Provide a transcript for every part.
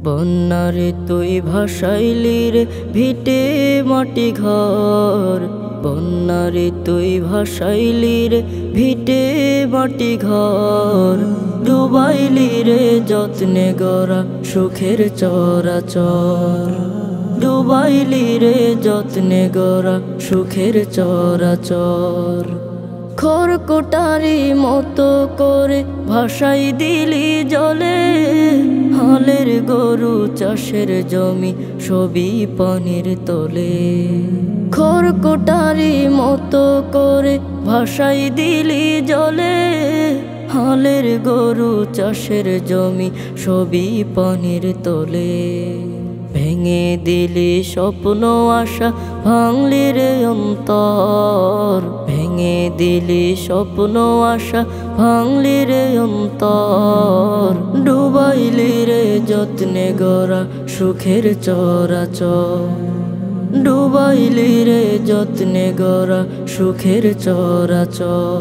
বন্যারে তুই ভাসাইলি রে ভিটে মাটি ঘর, বন্যারে তুই ভাসাইলি রে ভিটে মাটি ঘর, ডুবাইলি রে যত্নে গড়া সুখের চরাচর, ডুবাইলি রে যত্নে গড়া সুখের চরাচর। খড়কুটারি মতো করে ভাসাই দিলি জলে, হালের গরু চাষের জমি সবই পানির তলে। খড়কুটারি মতো করে ভাসাই দিলি জলে, হালের গরু চাষের জমি সবই পানির তলে। ভেঙে দিলি স্বপ্ন আশা ভাঙলি রে অন্তর, ভেঙে দিলি স্বপ্ন আশা ভাঙলি রে অন্তর, ডুবাইলি রে যত্নে গড়া সুখের চরাচর, ডুবাইলি রে যত্নে গড়া সুখের চরাচর।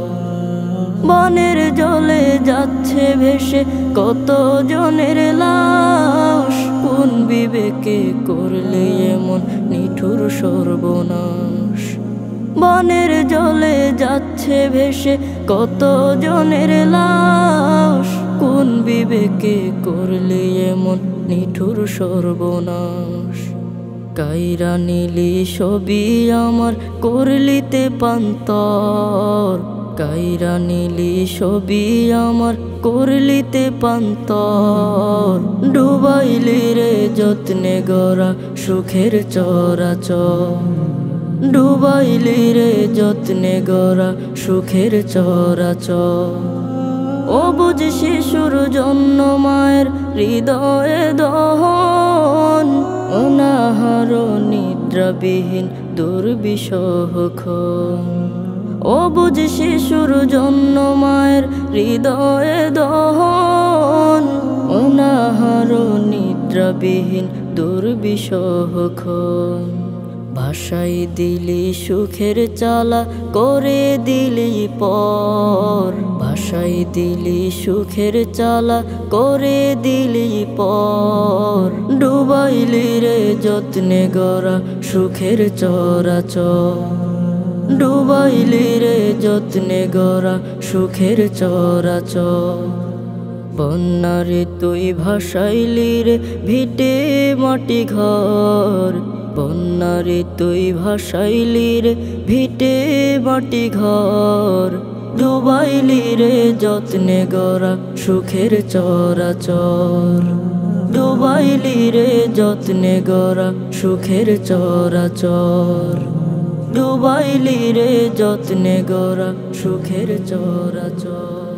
বনের জলে যাচ্ছে ভেসে কত জনের লাশ, কোন বিবেকে করলে এমন নিঠুর সর্বনাশ। বনের জলে যাচ্ছে ভেসে কত জনের লাশ, কোন বিবেকে করলে এমন নিঠুর সর্বনাশ। কাইরা নিলি সবই আমার করলিতে পান্তর, কাইরা নিলি সবই আমার করলিতে পান্তর, ডুবাইলি রে যত্নে গড়া সুখের চরাচর, ডুবাইলি রে যত্নে গড়া সুখের চরাচর। অবুঝ শিশুর জন্য মায়ের হৃদয়ে দহন, অনাহার নিদ্রাবিহীন দুর্বিষহ ক্ষণ। অবুঝ শিশুর জন্য মায়ের হৃদয়ে দহন, অনাহার নিদ্রাবিহীন দুর্বিষহ ক্ষণ। ভাসাই দিলি সুখের চালা করে দিলি পর, ভাসাই দিলি সুখের চালা করে দিলি পর, ডুবাইলি রে যত্নে গড়া সুখের চরাচর, ডুবাইলি রে যত্নে গড়া সুখের চরাচর। বন্যারে তুই ভাসাইলি রে ভিটে মাটি ঘর, বন্যারে তুই ভাসাইলি রে ভিটে মাটি ঘর, ডুবাইলি রে যত্নে গড়া সুখের চরাচর, ডুবাইলি রে যত্নে গড়া সুখের চরাচর, ডুবাইলি রে যত্নে গড়া সুখের চরাচর।